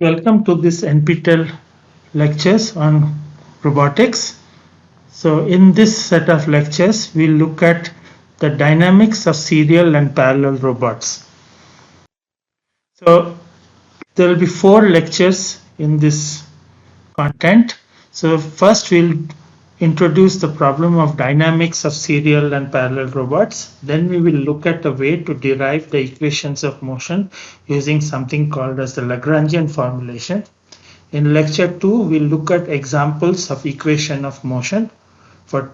Welcome to this NPTEL lectures on robotics. So in this set of lectures, we'll look at the dynamics of serial and parallel robots. So there will be 4 lectures in this content. So first we'll introduce the problem of dynamics of serial and parallel robots. Then we will look at a way to derive the equations of motion using something called as the Lagrangian formulation. In lecture 2, we'll look at examples of equation of motion for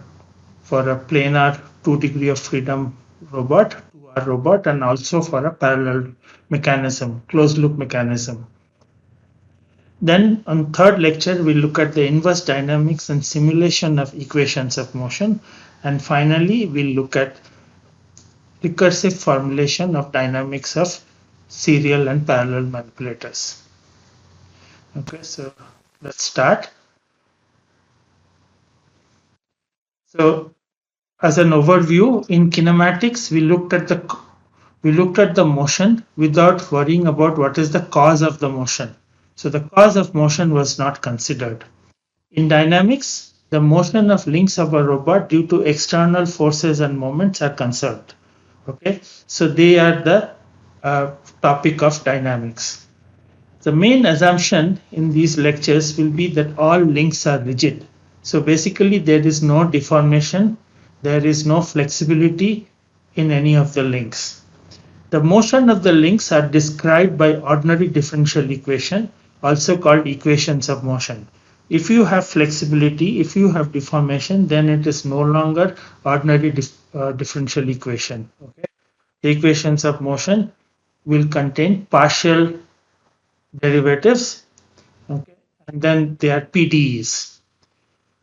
a planar 2 degree of freedom robot, 2R robot, and also for a parallel mechanism, closed loop mechanism. Then on third lecture, we'll look at the inverse dynamics and simulation of equations of motion. And finally, we'll look at recursive formulation of dynamics of serial and parallel manipulators. Okay, so let's start. So as an overview, in kinematics, we looked at the motion without worrying about what is the cause of the motion. So the cause of motion was not considered. In dynamics, the motion of links of a robot due to external forces and moments are conserved. Okay, so they are the topic of dynamics. The main assumption in these lectures will be that all links are rigid. So basically there is no deformation, there is no flexibility in any of the links. The motion of the links are described by ordinary differential equation, also called equations of motion. If you have flexibility, if you have deformation, then it is no longer ordinary differential equation. Okay? The equations of motion will contain partial derivatives, okay? And then they are PDEs.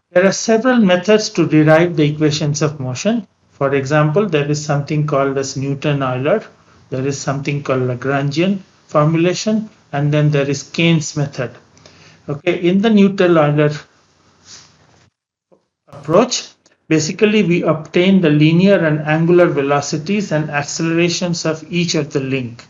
There are several methods to derive the equations of motion. For example, there is something called as Newton-Euler, there is something called Lagrangian formulation, and then there is Keynes method. Okay, in the Newton-Euler approach, basically we obtain the linear and angular velocities and accelerations of each of the link.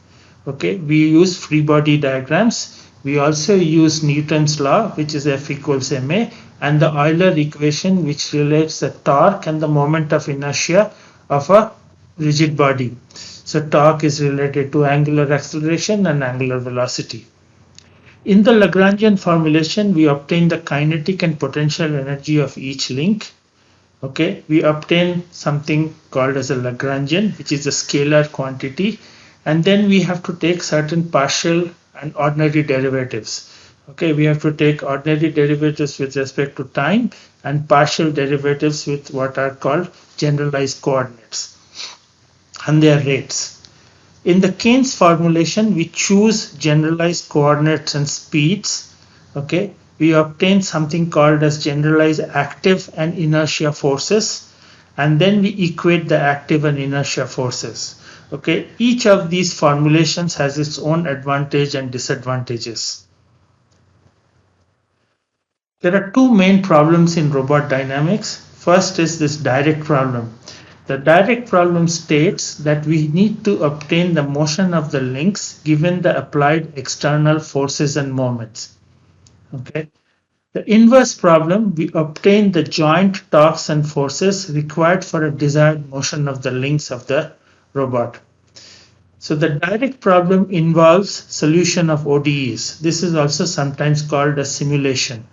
Okay, we use free body diagrams. We also use Newton's law, which is F equals ma, and the Euler equation, which relates the torque and the moment of inertia of a rigid body. So torque is related to angular acceleration and angular velocity. In the Lagrangian formulation, we obtain the kinetic and potential energy of each link. Okay, we obtain something called as a Lagrangian, which is a scalar quantity, and then we have to take certain partial and ordinary derivatives. Okay, we have to take ordinary derivatives with respect to time and partial derivatives with what are called generalized coordinates and their rates. In the Keynes formulation, we choose generalized coordinates and speeds. Okay, we obtain something called as generalized active and inertia forces, and then we equate the active and inertia forces. Okay, each of these formulations has its own advantage and disadvantages. There are two main problems in robot dynamics. First is this direct problem. The direct problem states that we need to obtain the motion of the links given the applied external forces and moments. Okay. The inverse problem, we obtain the joint torques and forces required for a desired motion of the links of the robot. So the direct problem involves solution of ODEs. This is also sometimes called a simulation.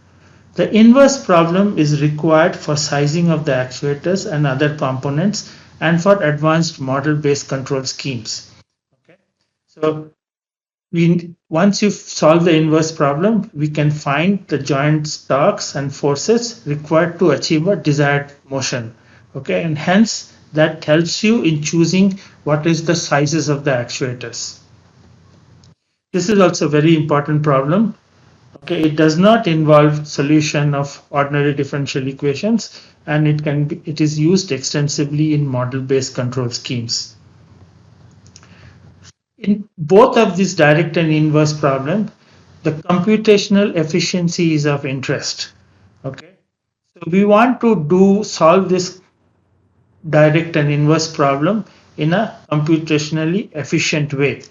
The inverse problem is required for sizing of the actuators and other components and for advanced model-based control schemes. Okay. So once you solve the inverse problem, we can find the joint torques and forces required to achieve a desired motion. Okay, and hence that helps you in choosing what is the sizes of the actuators. This is also a very important problem. Okay, it does not involve solution of ordinary differential equations, and it is used extensively in model-based control schemes. In both of these direct and inverse problem, the computational efficiency is of interest. Okay, so we want to solve this direct and inverse problem in a computationally efficient way.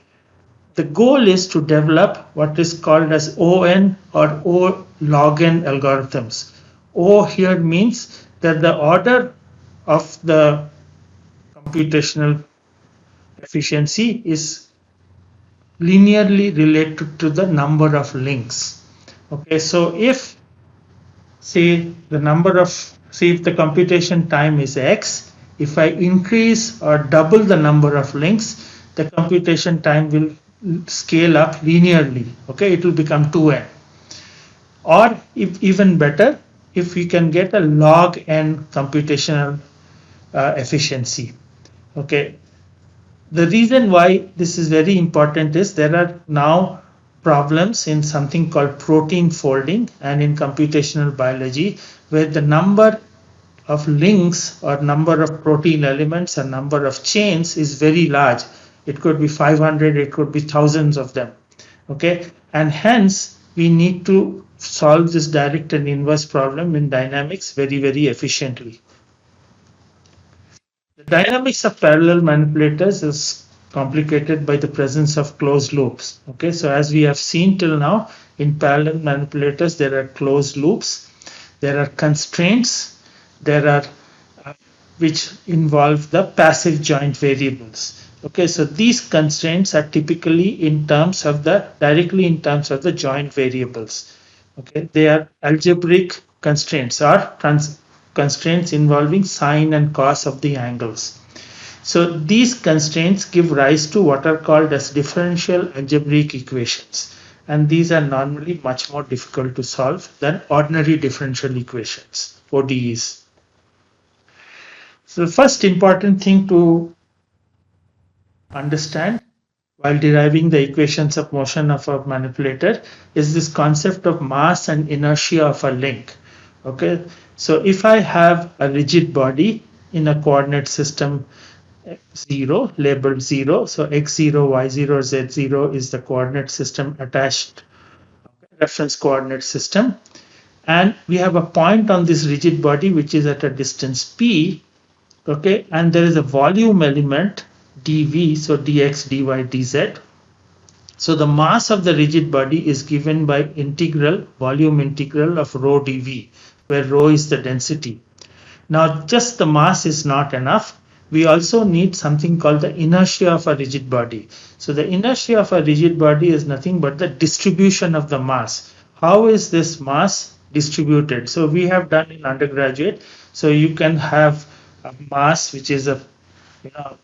the goal is to develop what is called as ON or O log n algorithms. O here means that the order of the computational efficiency is linearly related to the number of links. Okay, so if say the number of if the computation time is x, if I increase or double the number of links, the computation time will scale up linearly. Okay, it will become 2n. Or if even better, if we can get a log n computational efficiency. Okay, the reason why this is very important is there are now problems in something called protein folding and in computational biology where the number of links or number of protein elements or number of chains is very large. It could be 500, it could be thousands of them. Okay, and hence we need to solve this direct and inverse problem in dynamics very, very efficiently. The dynamics of parallel manipulators is complicated by the presence of closed loops. Okay, so as we have seen till now, in parallel manipulators, there are closed loops, there are constraints, there are which involve the passive joint variables. Okay, so these constraints are typically in terms of directly in terms of the joint variables. Okay, they are algebraic constraints or constraints involving sine and cos of the angles. So these constraints give rise to what are called as differential algebraic equations. And these are normally much more difficult to solve than ordinary differential equations, ODEs. So the first important thing to understand while deriving the equations of motion of a manipulator is this concept of mass and inertia of a link. Okay, so if I have a rigid body in a coordinate system 0 labeled 0, so x0, y0, z0 is the coordinate system attached, reference coordinate system, and we have a point on this rigid body which is at a distance p. Okay, and there is a volume element dv, so dx, dy, dz. So the mass of the rigid body is given by volume integral of rho dv, where rho is the density. Now just the mass is not enough. We also need something called the inertia of a rigid body. So the inertia of a rigid body is nothing but the distribution of the mass. How is this mass distributed? So we have done in undergraduate. So you can have a mass which is a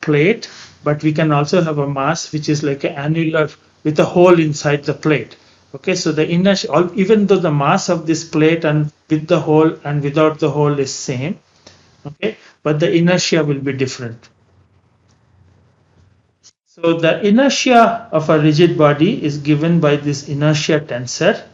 plate, but we can also have a mass which is like an annular with a hole inside the plate. Okay, so the inertia, even though the mass of this plate and with the hole and without the hole is same, okay, but the inertia will be different. So the inertia of a rigid body is given by this inertia tensor,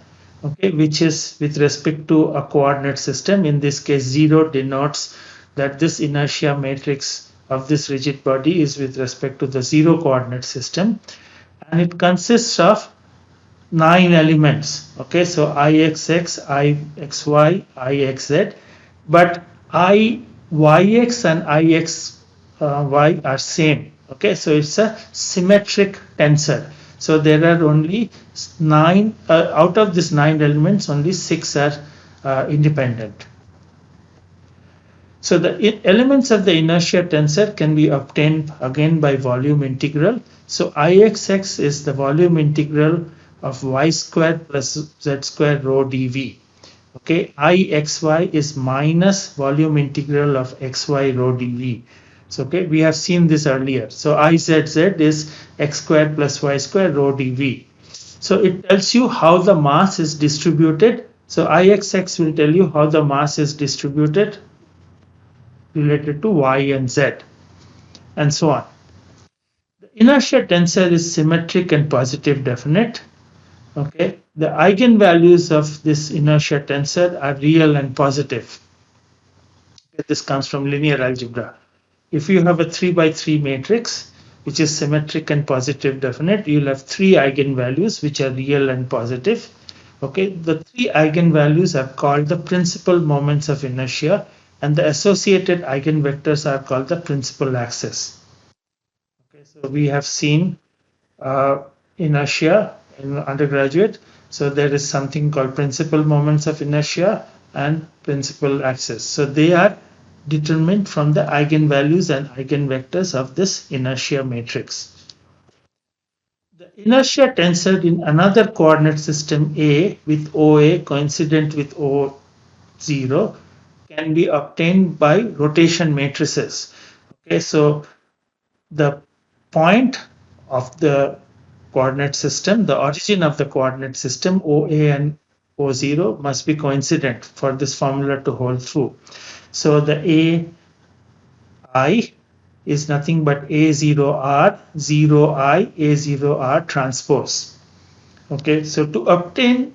okay, which is with respect to a coordinate system. In this case, 0 denotes that this inertia matrix of this rigid body is with respect to the 0 coordinate system, and it consists of 9 elements. Okay, so ixx, ixy, ixz, but iyx and ixy are same. Okay, so it's a symmetric tensor. So there are only 9 out of these 9 elements, only 6 are independent. So the elements of the inertia tensor can be obtained again by volume integral. So Ixx is the volume integral of y squared plus z squared rho dv. Okay, Ixy is minus volume integral of xy rho dv. So okay, we have seen this earlier. So Izz is x squared plus y squared rho dv. So it tells you how the mass is distributed. So Ixx will tell you how the mass is distributed related to y and z, and so on. The inertia tensor is symmetric and positive definite. Okay, the eigenvalues of this inertia tensor are real and positive. Okay, this comes from linear algebra. If you have a 3 by 3 matrix which is symmetric and positive definite, you'll have 3 eigenvalues which are real and positive. Okay, the 3 eigenvalues are called the principal moments of inertia, and the associated eigenvectors are called the principal axis. Okay, so we have seen inertia in undergraduate. So there is something called principal moments of inertia and principal axis. So they are determined from the eigenvalues and eigenvectors of this inertia matrix. The inertia tensor in another coordinate system A with OA coincident with O0 can be obtained by rotation matrices. Okay, so the point of the coordinate system, the origin of the coordinate system, OA and O0 must be coincident for this formula to hold true. So the AI is nothing but A0R, 0I, A0R transpose. Okay, so to obtain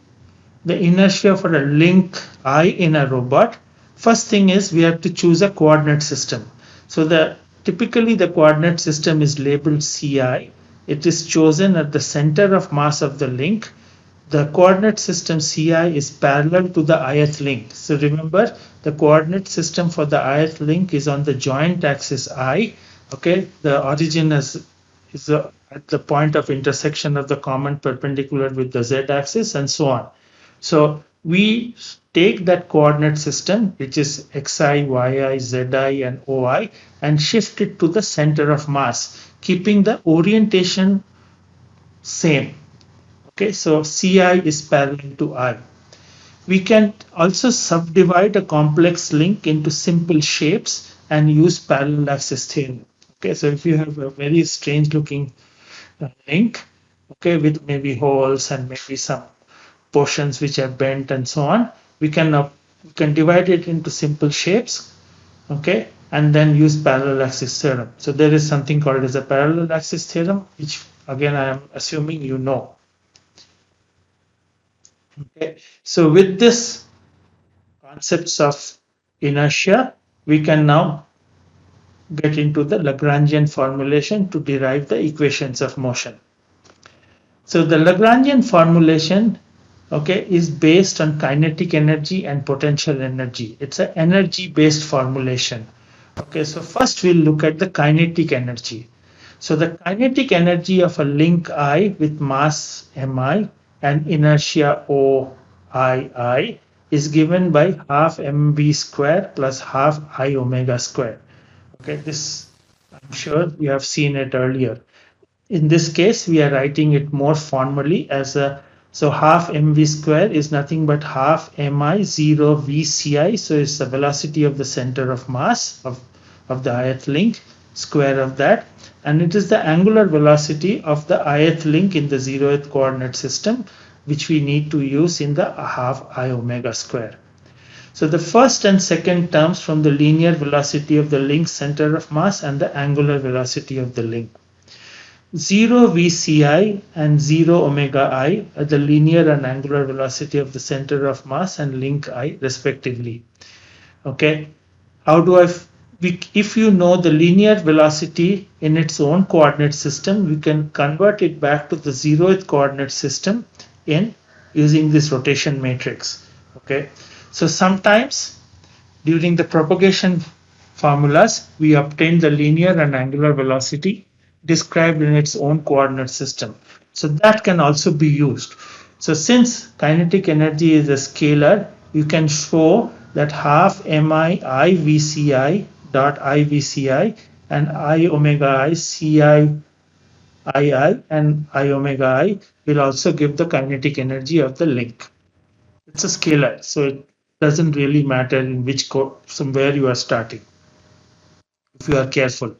the inertia for a link I in a robot, first thing is we have to choose a coordinate system. So typically the coordinate system is labeled CI. It is chosen at the center of mass of the link. The coordinate system CI is parallel to the ith link. So remember, the coordinate system for the ith link is on the joint axis I. Okay, the origin is at the point of intersection of the common perpendicular with the z axis and so on. So we take that coordinate system, which is xi, yi, zi, and oi, and shift it to the center of mass, keeping the orientation same. Okay, so Ci is parallel to I. We can also subdivide a complex link into simple shapes and use parallel axis theorem. Okay, so if you have a very strange looking link, okay, with maybe holes and maybe some portions which are bent and so on, we can divide it into simple shapes, okay, and then use parallel axis theorem. So there is something called as a parallel axis theorem, which again I am assuming you know. Okay, so with this concepts of inertia, we can now get into the Lagrangian formulation to derive the equations of motion. So the Lagrangian formulation, okay, is based on kinetic energy and potential energy. It's an energy based formulation. Okay, so first we'll look at the kinetic energy. So the kinetic energy of a link I with mass mi and inertia OII is given by half mv square plus half I omega square. Okay, this I'm sure you have seen it earlier. In this case, we are writing it more formally as a, so half mv square is nothing but half mi 0 vci, so it's the velocity of the center of mass of the ith link, square of that, and it is the angular velocity of the ith link in the 0th coordinate system, which we need to use in the half I omega square. So the first and second terms from the linear velocity of the link center of mass and the angular velocity of the link. 0 vci and 0 omega I are the linear and angular velocity of the center of mass and link I respectively. Okay, how do if you know the linear velocity in its own coordinate system, we can convert it back to the 0th coordinate system in using this rotation matrix. Okay, so sometimes during the propagation formulas, we obtain the linear and angular velocity described in its own coordinate system. So that can also be used. So since kinetic energy is a scalar, you can show that half mi I vci dot I vci and I omega I ci ii and I omega I will also give the kinetic energy of the link. It's a scalar, so it doesn't really matter in which somewhere you are starting if you are careful.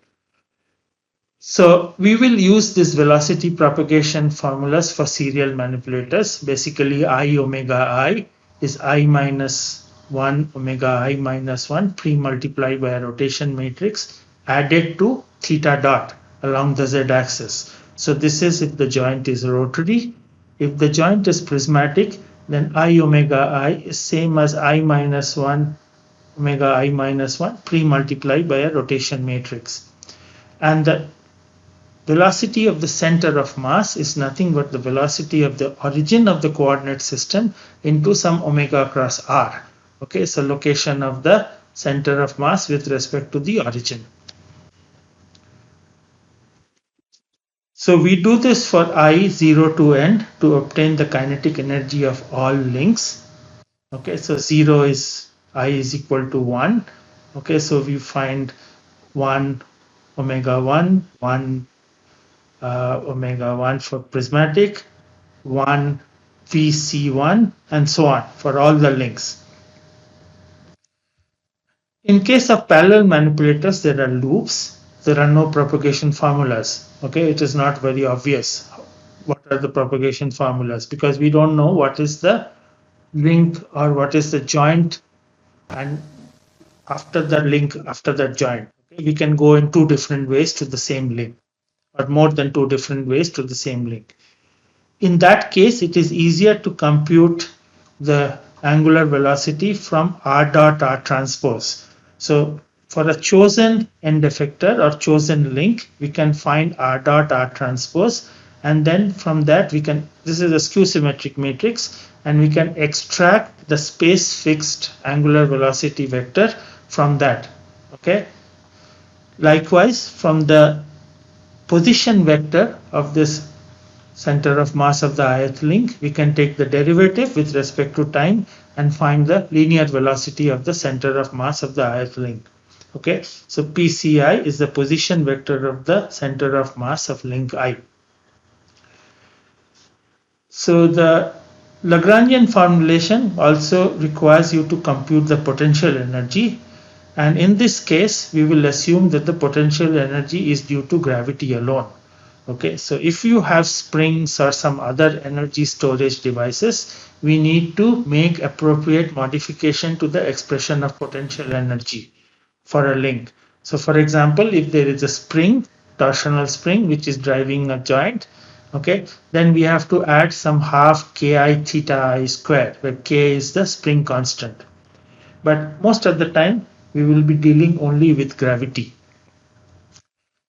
So we will use this velocity propagation formulas for serial manipulators. Basically, I omega I is I minus 1 omega I minus 1 pre-multiplied by a rotation matrix added to theta dot along the z-axis. So this is if the joint is rotary. If the joint is prismatic, then I omega I is same as I minus 1 omega I minus 1 pre-multiplied by a rotation matrix. And the velocity of the center of mass is nothing but the velocity of the origin of the coordinate system into some omega cross r. Okay, so location of the center of mass with respect to the origin. So we do this for I 0 to n to obtain the kinetic energy of all links. Okay, so 0 is I is equal to 1. Okay, so we find 1 omega 1, 1 omega 1 for prismatic, 1 VC1, and so on for all the links. In case of parallel manipulators, there are loops. There are no propagation formulas. Okay, it is not very obvious what are the propagation formulas because we don't know what is the link or what is the joint and after the link after that joint. Okay, we can go in two different ways to the same link or more than two different ways to the same link. In that case, it is easier to compute the angular velocity from r dot r transpose. So for a chosen end effector or chosen link, we can find r dot r transpose, and then from that we can, this is a skew symmetric matrix, and we can extract the space fixed angular velocity vector from that. Okay. Likewise, from the position vector of this center of mass of the ith link, we can take the derivative with respect to time and find the linear velocity of the center of mass of the ith link. Okay, so PCI is the position vector of the center of mass of link I. So the Lagrangian formulation also requires you to compute the potential energy, and in this case we will assume that the potential energy is due to gravity alone. Okay, so if you have springs or some other energy storage devices, we need to make appropriate modification to the expression of potential energy for a link. So for example, if there is a spring, torsional spring, which is driving a joint, okay, then we have to add some half ki theta I squared, where k is the spring constant. But most of the time, we will be dealing only with gravity.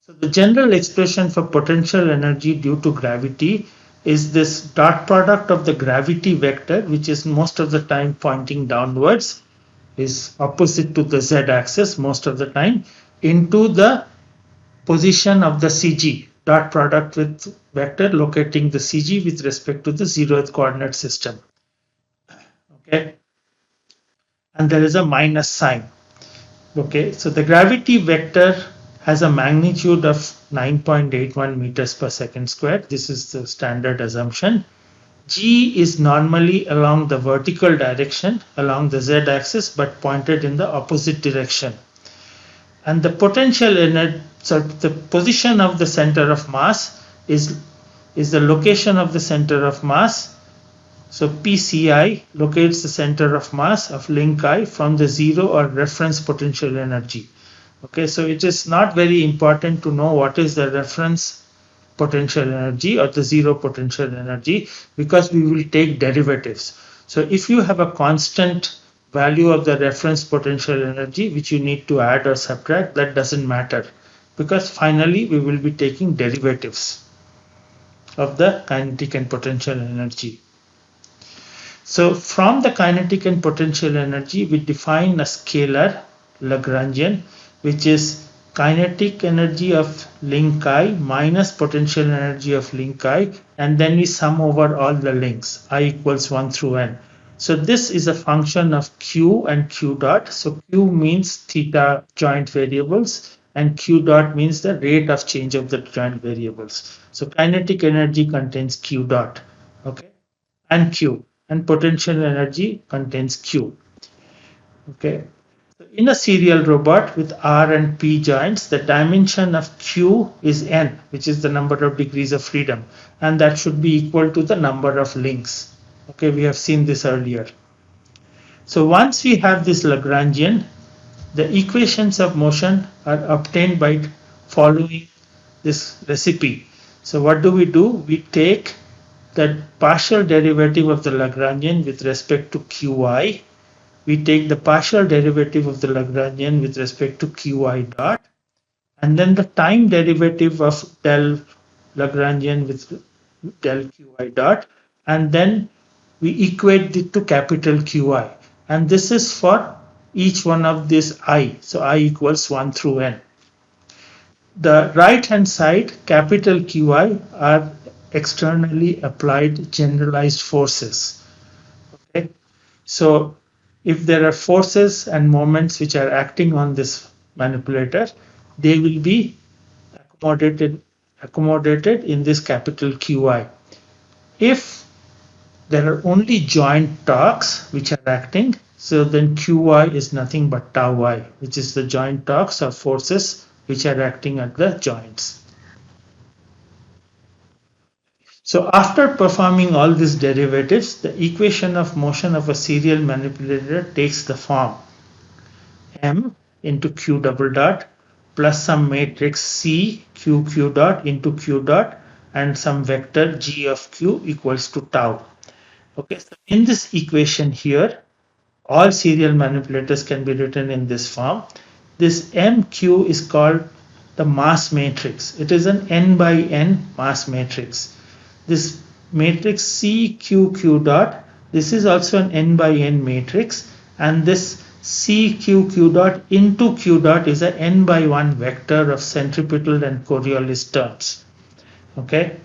So the general expression for potential energy due to gravity is this dot product of the gravity vector, which is most of the time pointing downwards, is opposite to the z-axis most of the time, into the position of the CG, dot product with vector locating the CG with respect to the zeroth coordinate system. Okay, and there is a minus sign. Okay, so the gravity vector has a magnitude of 9.81 meters per second squared. This is the standard assumption. G is normally along the vertical direction along the z-axis but pointed in the opposite direction. And the potential energy, so the position of the center of mass is the location of the center of mass. So PCI locates the center of mass of link I from the zero or reference potential energy. Okay, so it is not very important to know what is the reference potential energy or the zero potential energy because we will take derivatives. So if you have a constant value of the reference potential energy which you need to add or subtract, that doesn't matter because finally we will be taking derivatives of the kinetic and potential energy. So from the kinetic and potential energy, we define a scalar Lagrangian, which is kinetic energy of link I minus potential energy of link I, and then we sum over all the links, I equals 1 through n. So this is a function of q and q dot. So q means theta joint variables and q dot means the rate of change of the joint variables. So kinetic energy contains q dot, okay, and q, and potential energy contains q. Okay. So in a serial robot with R and P joints, the dimension of q is n, which is the number of degrees of freedom, and that should be equal to the number of links. Okay, we have seen this earlier. So once we have this Lagrangian, the equations of motion are obtained by following this recipe. So what do? We take the partial derivative of the Lagrangian with respect to qi. We take the partial derivative of the Lagrangian with respect to qi dot, and then the time derivative of del Lagrangian with del qi dot, and then we equate it to capital Qi. And this is for each one of these I. So I equals 1 through n. The right hand side, capital QI, are externally applied generalized forces. Okay? So if there are forces and moments which are acting on this manipulator, they will be accommodated in this capital QI. If there are only joint torques which are acting, so then QI is nothing but tau I, which is the joint torques or forces which are acting at the joints. So after performing all these derivatives, the equation of motion of a serial manipulator takes the form m into q double dot plus some matrix C q dot into q dot and some vector g of q equals to tau. Okay, so in this equation here, all serial manipulators can be written in this form. This MQ is called the mass matrix. It is an n by n mass matrix. This matrix CQQ dot, this is also an n by n matrix, and this CQQ dot into Q dot is a n by 1 vector of centripetal and Coriolis terms. Okay,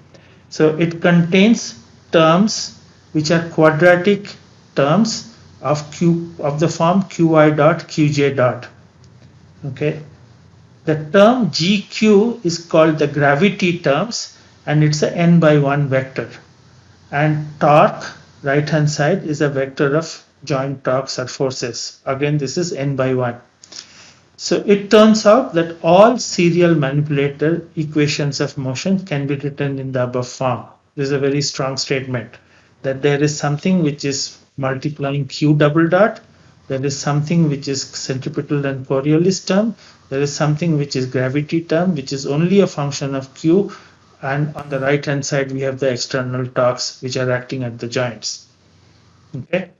so it contains terms which are quadratic terms of the form qi dot qj dot. Okay, the term gq is called the gravity terms, and it's a n by 1 vector, and torque right hand side is a vector of joint torques or forces. Again, this is n by 1. So it turns out that all serial manipulator equations of motion can be written in the above form. This is a very strong statement, that there is something which is multiplying q double dot, there is something which is centripetal and Coriolis term, there is something which is gravity term, which is only a function of q, and on the right hand side we have the external torques which are acting at the joints. Okay.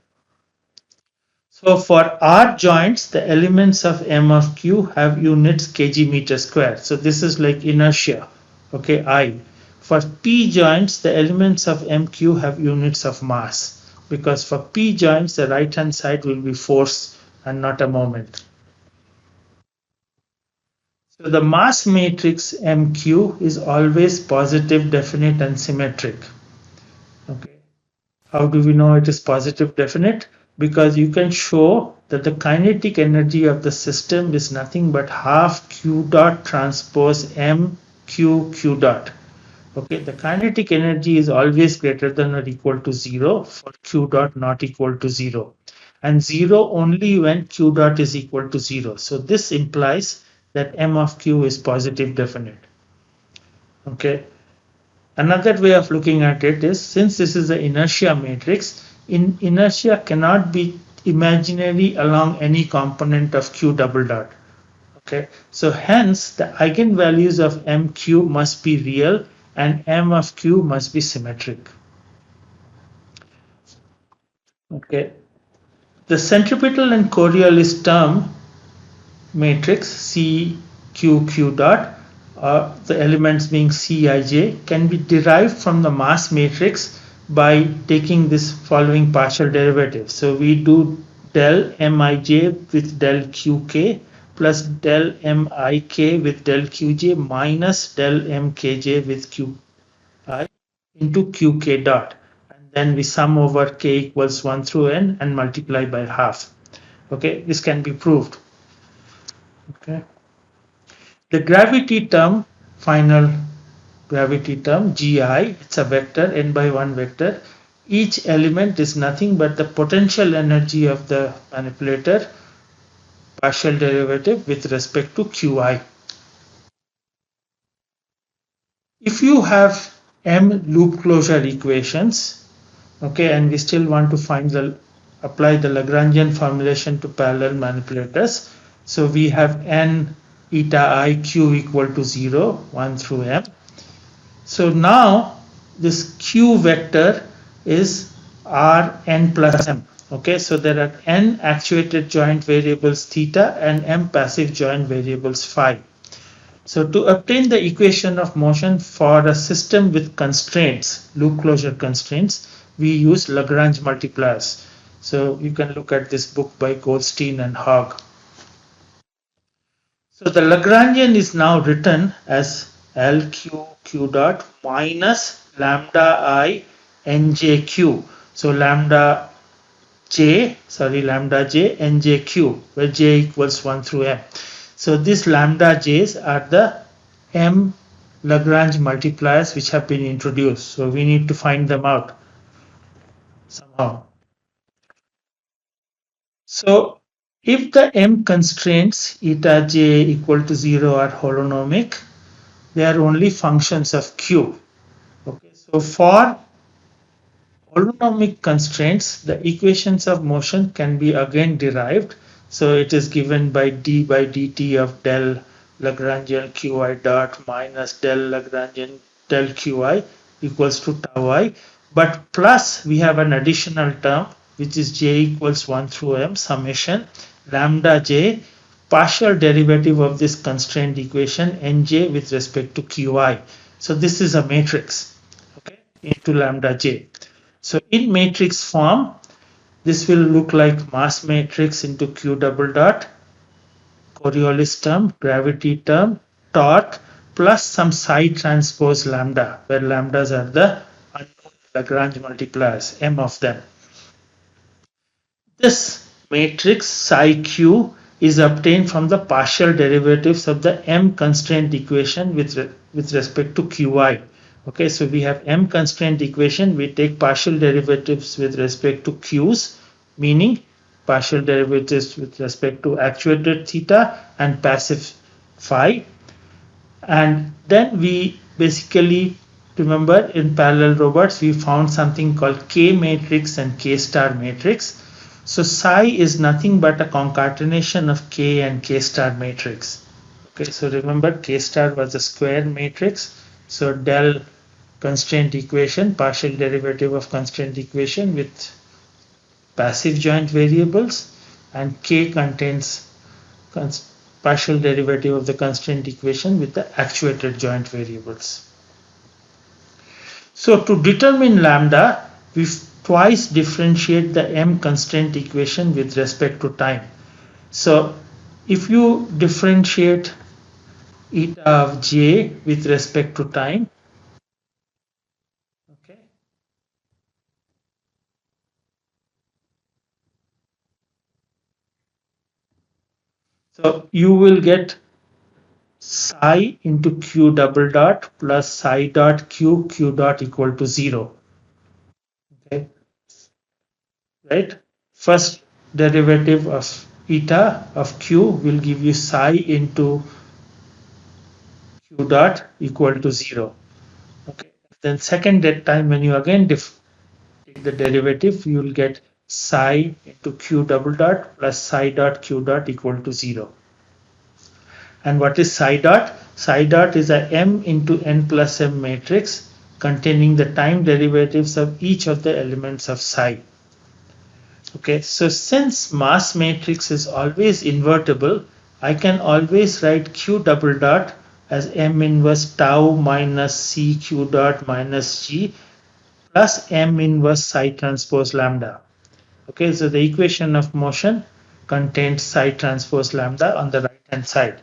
So for R joints, the elements of M of Q have units kg meter square. So this is like inertia, okay, I. For P joints, the elements of MQ have units of mass, because for P joints, the right hand side will be force and not a moment. So the mass matrix MQ is always positive, definite, and symmetric. Okay. How do we know it is positive, definite? Because you can show that the kinetic energy of the system is nothing but half q dot transpose m q dot. Okay, the kinetic energy is always greater than or equal to 0 for q dot not equal to 0, and 0 only when q dot is equal to 0. So this implies that m of q is positive, definite. Okay. Another way of looking at it is, since this is the inertia matrix, inertia cannot be imaginary along any component of q double dot. Okay, so hence the eigenvalues of mq must be real and m of q must be symmetric. Okay, the centripetal and Coriolis term matrix CQQ dot, the elements being Cij, can be derived from the mass matrix by taking this following partial derivative. So we do del Mij with del Qk plus del Mik with del Qj minus del Mkj with Qi into Qk dot. And then we sum over k equals 1 through n and multiply by half. Okay, this can be proved. Okay. The gravity term, final gravity term, Gi, it's a vector, n by 1 vector. Each element is nothing but the potential energy of the manipulator, partial derivative with respect to Qi. If you have m loop closure equations, okay, and we still want to apply the Lagrangian formulation to parallel manipulators, so we have n eta I q equal to 0, 1 through m. So now this q vector is r n plus m. Okay, so there are n actuated joint variables theta and m passive joint variables phi. So to obtain the equation of motion for a system with constraints, loop closure constraints, we use Lagrange multipliers. So you can look at this book by Goldstein and Hogg. So the Lagrangian is now written as LQ dot minus lambda I NJQ. So lambda j NJQ, where j equals 1 through m. So these lambda j's are the m Lagrange multipliers which have been introduced. So we need to find them out somehow. So if the m constraints eta j equal to 0 are holonomic, they are only functions of q. Okay, so for holonomic constraints, the equations of motion can be again derived. So it is given by d by dt of del Lagrangian qi dot minus del Lagrangian del qi equals to tau I. But plus we have an additional term which is j equals 1 through m summation lambda j partial derivative of this constraint equation nj with respect to qi. So this is a matrix, okay, into lambda j. So in matrix form, this will look like mass matrix into q double dot, Coriolis term, gravity term, torque, plus some psi transpose lambda, where lambdas are the unknown Lagrange multipliers, m of them. This matrix psi q is obtained from the partial derivatives of the m constraint equation with respect to qi. Okay, so we have m constraint equation, we take partial derivatives with respect to q's, meaning partial derivatives with respect to actuated theta and passive phi. And then we basically, remember in parallel robots, we found something called K matrix and K star matrix. So psi is nothing but a concatenation of K and K star matrix. Okay, so remember K star was a square matrix. So del constraint equation, partial derivative of constraint equation with passive joint variables, and K contains partial derivative of the constraint equation with the actuated joint variables. So to determine lambda, we twice differentiate the m constraint equation with respect to time. So if you differentiate eta of j with respect to time, okay, so you will get psi into q double dot plus psi dot q dot equal to 0. Okay, right? First derivative of eta of q will give you psi into q dot equal to 0. Okay, then second time when you again take the derivative, you will get psi into q double dot plus psi dot q dot equal to 0. And what is psi dot? Psi dot is a m into n plus m matrix containing the time derivatives of each of the elements of psi. Okay, so since mass matrix is always invertible, I can always write q double dot as m inverse tau minus c q dot minus g plus m inverse psi transpose lambda. Okay, so the equation of motion contains psi transpose lambda on the right hand side.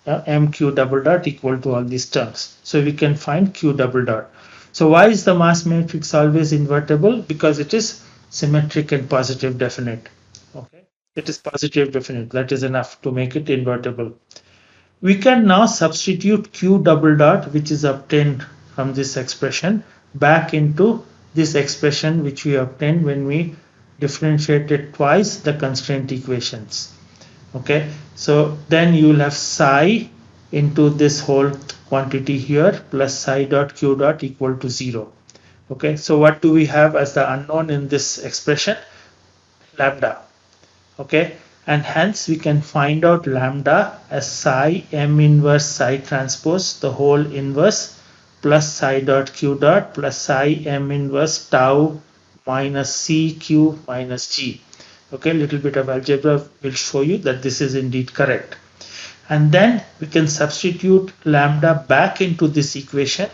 Mq double dot equal to all these terms. So we can find q double dot. So why is the mass matrix always invertible? Because it is symmetric and positive definite. Okay, it is positive definite. That is enough to make it invertible. We can now substitute q double dot, which is obtained from this expression, back into this expression which we obtained when we differentiated twice the constraint equations. Okay, so then you will have psi into this whole quantity here plus psi dot q dot equal to 0. Okay, so what do we have as the unknown in this expression? Lambda. Okay, and hence we can find out lambda as psi m inverse psi transpose the whole inverse plus psi dot q dot plus psi m inverse tau minus c q minus g. Okay, a little bit of algebra will show you that this is indeed correct. And then we can substitute lambda back into this equation.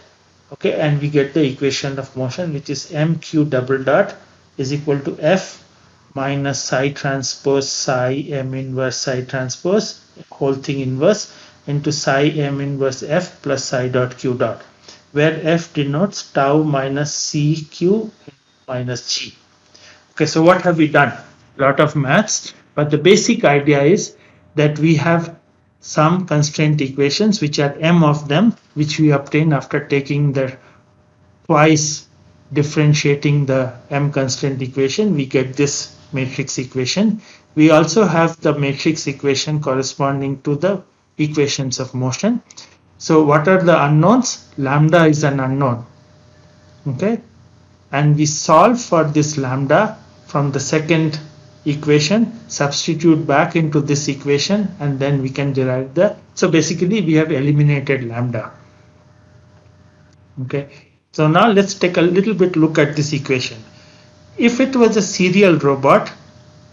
Okay, and we get the equation of motion, which is mq double dot is equal to f minus psi transpose psi m inverse psi transpose whole thing inverse into psi m inverse f plus psi dot q dot, where f denotes tau minus cq minus g. Okay, so what have we done? A lot of maths, but the basic idea is that we have some constraint equations, which are m of them, which we obtain after taking the twice differentiating the m constraint equation, we get this matrix equation. We also have the matrix equation corresponding to the equations of motion. So what are the unknowns? Lambda is an unknown. Okay, and we solve for this lambda from the second equation, substitute back into this equation, and then we can derive the, so basically we have eliminated lambda. Okay, so now let's take a little bit look at this equation. If it was a serial robot,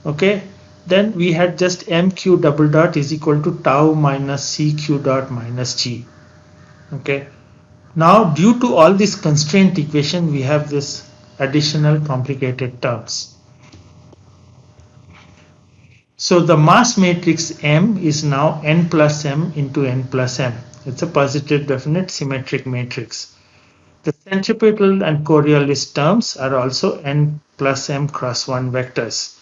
okay, then we had just mq double dot is equal to tau minus cq dot minus g. Okay, now due to all this constraint equation, we have this additional complicated terms. So the mass matrix M is now n plus m into n plus m. It's a positive definite symmetric matrix. The centripetal and Coriolis terms are also n plus m cross 1 vectors.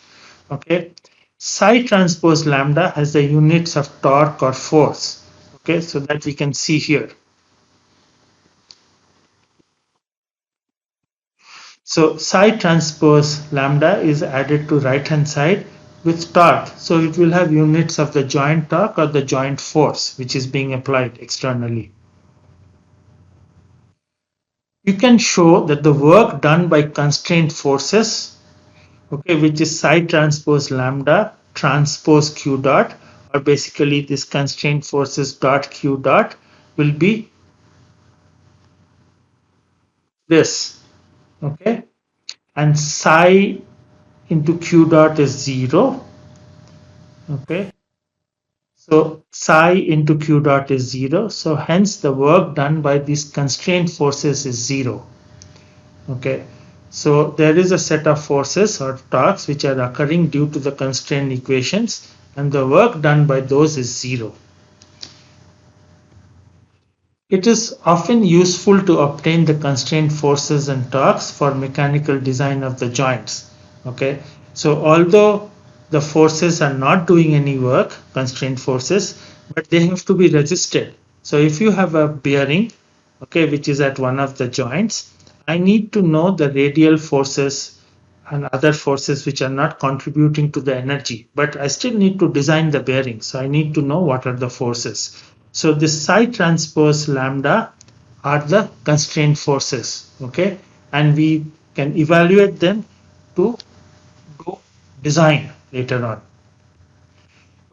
Okay, psi transpose lambda has the units of torque or force. Okay, so that we can see here. So psi transpose lambda is added to right hand side with torque. So it will have units of the joint torque or the joint force which is being applied externally. You can show that the work done by constraint forces, okay, which is psi transpose lambda transpose q dot, or basically this constraint forces dot q dot, will be this. Okay, and psi into q dot is 0. Okay, so psi into q dot is 0. So hence the work done by these constraint forces is 0. Okay, so there is a set of forces or torques which are occurring due to the constraint equations, and the work done by those is 0. It is often useful to obtain the constraint forces and torques for mechanical design of the joints. Okay, so although the forces are not doing any work, constraint forces, but they have to be resisted. So if you have a bearing, okay, which is at one of the joints, I need to know the radial forces and other forces which are not contributing to the energy, but I still need to design the bearing. So I need to know what are the forces. So this psi transpose lambda are the constraint forces, okay, and we can evaluate them to do design later on.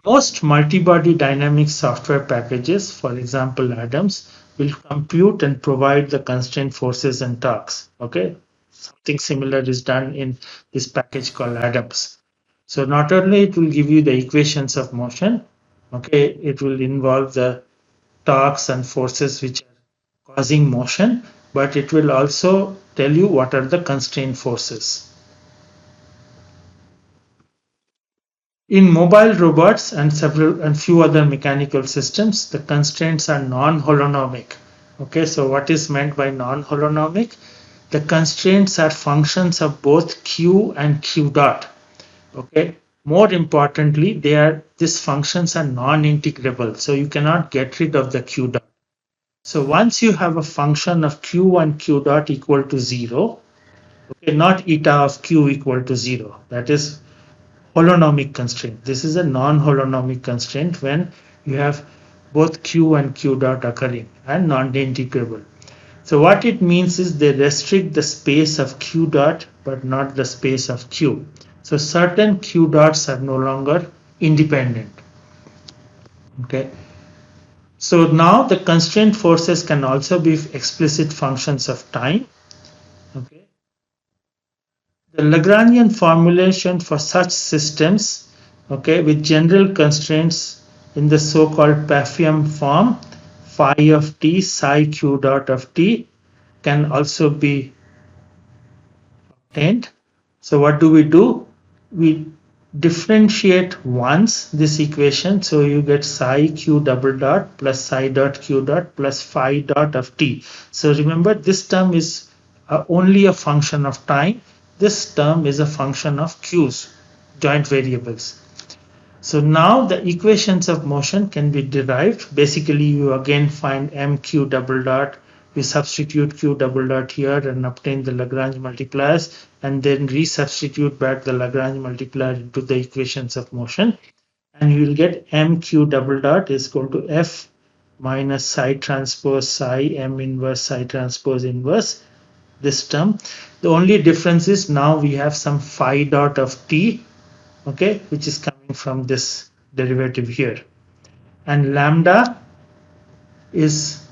Most multi-body dynamics software packages, for example Adams, will compute and provide the constraint forces and torques. Okay, something similar is done in this package called Adams. So not only it will give you the equations of motion, okay, it will involve the torques and forces which are causing motion, but it will also tell you what are the constraint forces. In mobile robots and few other mechanical systems, the constraints are non-holonomic. Okay, so what is meant by non-holonomic? The constraints are functions of both q and q dot. Okay, more importantly, these functions are non-integrable, so you cannot get rid of the q dot. So once you have a function of q and q dot equal to 0, okay, not eta of q equal to 0, that is holonomic constraint. This is a non-holonomic constraint when you have both q and q dot occurring and non-integrable. So what it means is they restrict the space of q dot but not the space of q. So certain q dots are no longer independent. Okay. So now the constraint forces can also be explicit functions of time. Okay. The Lagrangian formulation for such systems, okay, with general constraints in the so-called Pfaffium form, phi of t psi q dot of t, can also be obtained. So what do? We differentiate once this equation, so you get psi q double dot plus psi dot q dot plus phi dot of t. So remember, this term is only a function of time. This term is a function of q's, joint variables. So now the equations of motion can be derived. Basically, you again find mq double dot, we substitute q double dot here and obtain the Lagrange multipliers, and then resubstitute back the Lagrange multiplier into the equations of motion, and you will get mq double dot is equal to f minus psi transpose psi m inverse psi transpose inverse, this term. The only difference is now we have some phi dot of t, okay, which is coming from this derivative here, and lambda is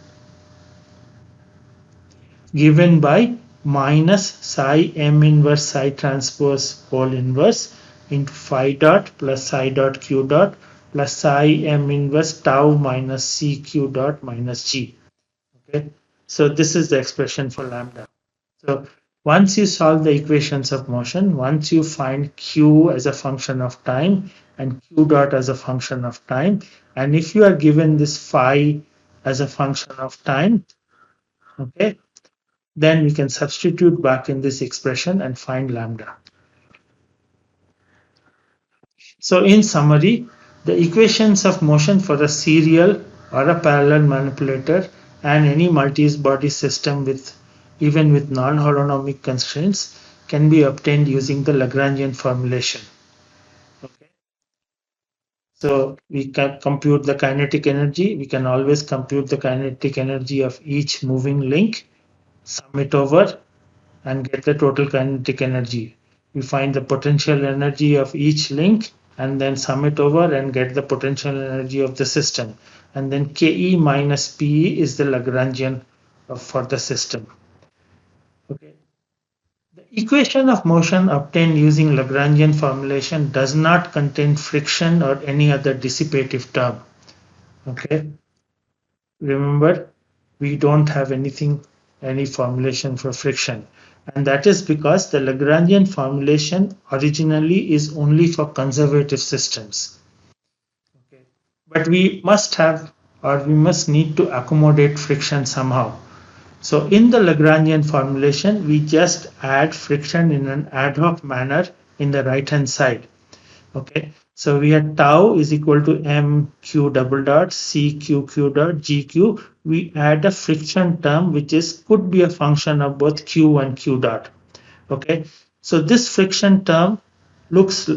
given by minus psi m inverse psi transpose whole inverse into phi dot plus psi dot q dot plus psi m inverse tau minus c q dot minus g. Okay, so this is the expression for lambda. So once you solve the equations of motion, once you find q as a function of time and q dot as a function of time, and if you are given this phi as a function of time, okay, then we can substitute back in this expression and find lambda. So in summary, the equations of motion for a serial or a parallel manipulator and any multi-body system with even with non-holonomic constraints can be obtained using the Lagrangian formulation. Okay. So we can compute the kinetic energy. We can always compute the kinetic energy of each moving link, sum it over, and get the total kinetic energy. We find the potential energy of each link and then sum it over and get the potential energy of the system. And then Ke minus Pe is the Lagrangian for the system. Okay. The equation of motion obtained using Lagrangian formulation does not contain friction or any other dissipative term. Okay. Remember, we don't have any formulation for friction. And that is because the Lagrangian formulation originally is only for conservative systems. Okay. But we must have, or we must need to accommodate friction somehow. So in the Lagrangian formulation, we just add friction in an ad hoc manner in the right hand side. Okay, so we had tau is equal to mq double dot cq dot gq. We add a friction term which could be a function of both q and q dot. Okay, so this friction term looks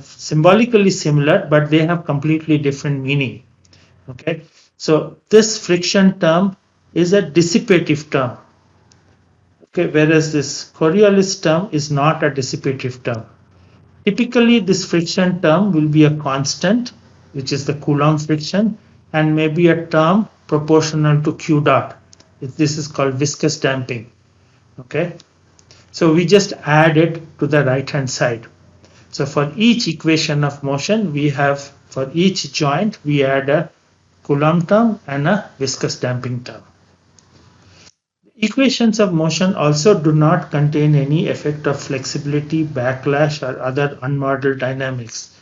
symbolically similar, but they have completely different meaning. Okay, so this friction term is a dissipative term. Okay, whereas this Coriolis term is not a dissipative term. Typically, this friction term will be a constant, which is the Coulomb friction, and maybe a term proportional to q dot. This is called viscous damping. Okay, so we just add it to the right hand side. So for each equation of motion, we have, for each joint, we add a Coulomb term and a viscous damping term. Equations of motion also do not contain any effect of flexibility, backlash, or other unmodeled dynamics.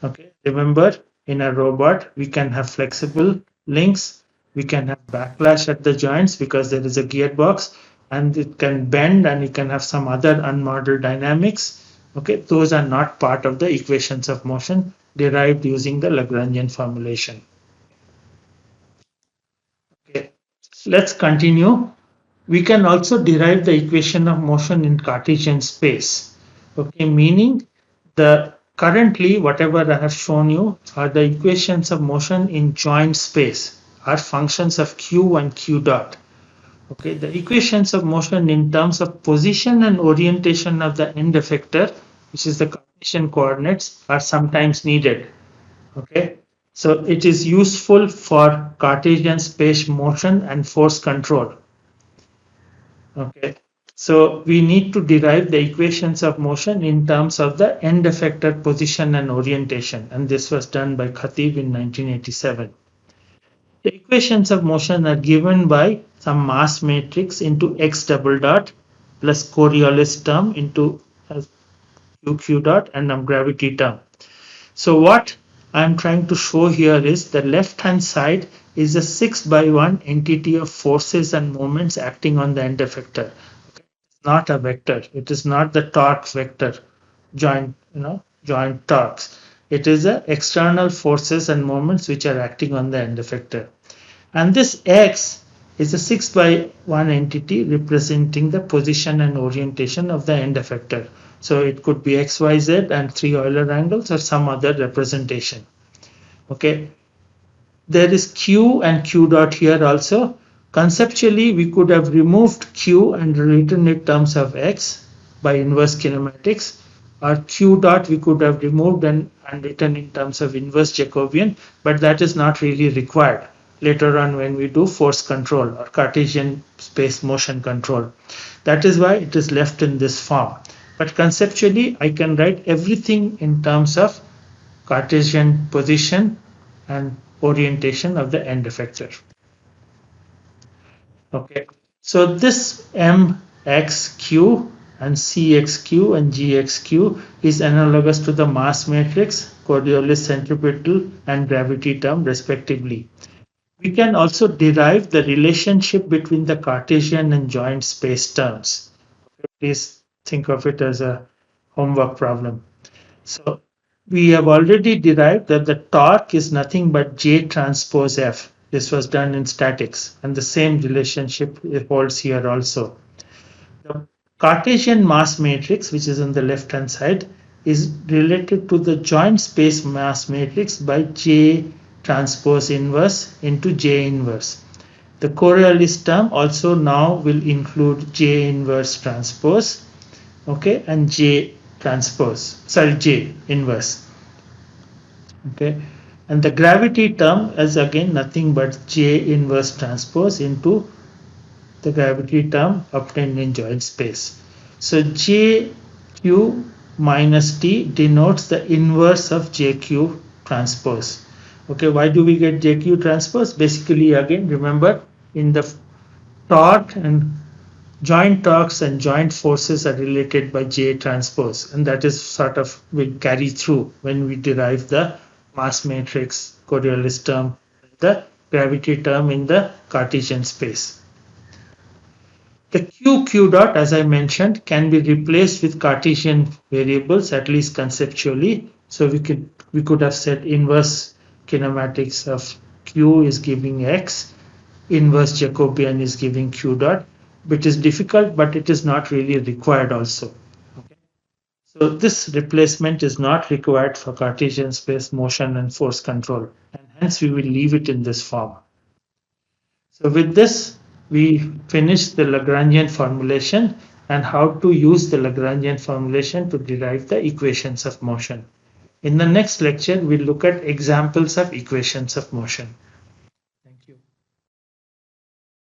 Okay, remember, in a robot, we can have flexible links, we can have backlash at the joints because there is a gearbox, and it can bend, and you can have some other unmodeled dynamics. Okay, those are not part of the equations of motion derived using the Lagrangian formulation. Okay, let's continue. We can also derive the equation of motion in Cartesian space. Okay, meaning currently whatever I have shown you are the equations of motion in joint space, are functions of q and q dot. Okay, the equations of motion in terms of position and orientation of the end effector, which is the Cartesian coordinates, are sometimes needed. Okay, so it is useful for Cartesian space motion and force control. Okay, so we need to derive the equations of motion in terms of the end effector position and orientation, and this was done by Khatib in 1987. The equations of motion are given by some mass matrix into x double dot plus Coriolis term into q dot and gravity term. So what I'm trying to show here is the left hand side is a 6 by 1 entity of forces and moments acting on the end effector. It's not a vector. It is not the torque vector joint torques. It is the external forces and moments which are acting on the end effector. And this X is a 6 by 1 entity representing the position and orientation of the end effector. So it could be X, Y, Z and 3 Euler angles or some other representation. Okay. There is Q and Q dot here also. Conceptually, we could have removed Q and written it in terms of X by inverse kinematics, or Q dot we could have removed and written in terms of inverse Jacobian, but that is not really required later on when we do force control or Cartesian space motion control. That is why it is left in this form. But conceptually, I can write everything in terms of Cartesian position and orientation of the end effector. Okay, so this mxq and cxq and gxq is analogous to the mass matrix, Coriolis, centripetal and gravity term respectively. We can also derive the relationship between the Cartesian and joint space terms. Please think of it as a homework problem. So we have already derived that the torque is nothing but J transpose F. This was done in statics, and the same relationship holds here also. The Cartesian mass matrix, which is on the left hand side, is related to the joint space mass matrix by J transpose inverse into J inverse. The Coriolis term also now will include J inverse transpose, okay, and J inverse. Okay, and the gravity term is again nothing but J inverse transpose into the gravity term obtained in joint space. So JQ minus T denotes the inverse of JQ transpose. Okay, why do we get JQ transpose? Basically, again, remember in the torque and joint torques and joint forces are related by J transpose, and that is sort of will carry through when we derive the mass matrix Coriolis term, the gravity term in the Cartesian space. The q dot, as I mentioned, can be replaced with Cartesian variables, at least conceptually. So we could have said inverse kinematics of q is giving x, inverse Jacobian is giving q dot, which is difficult, but it is not really required also. Okay. So this replacement is not required for Cartesian space motion and force control, and hence we will leave it in this form. So with this, we finish the Lagrangian formulation and how to use the Lagrangian formulation to derive the equations of motion. In the next lecture, we'll look at examples of equations of motion.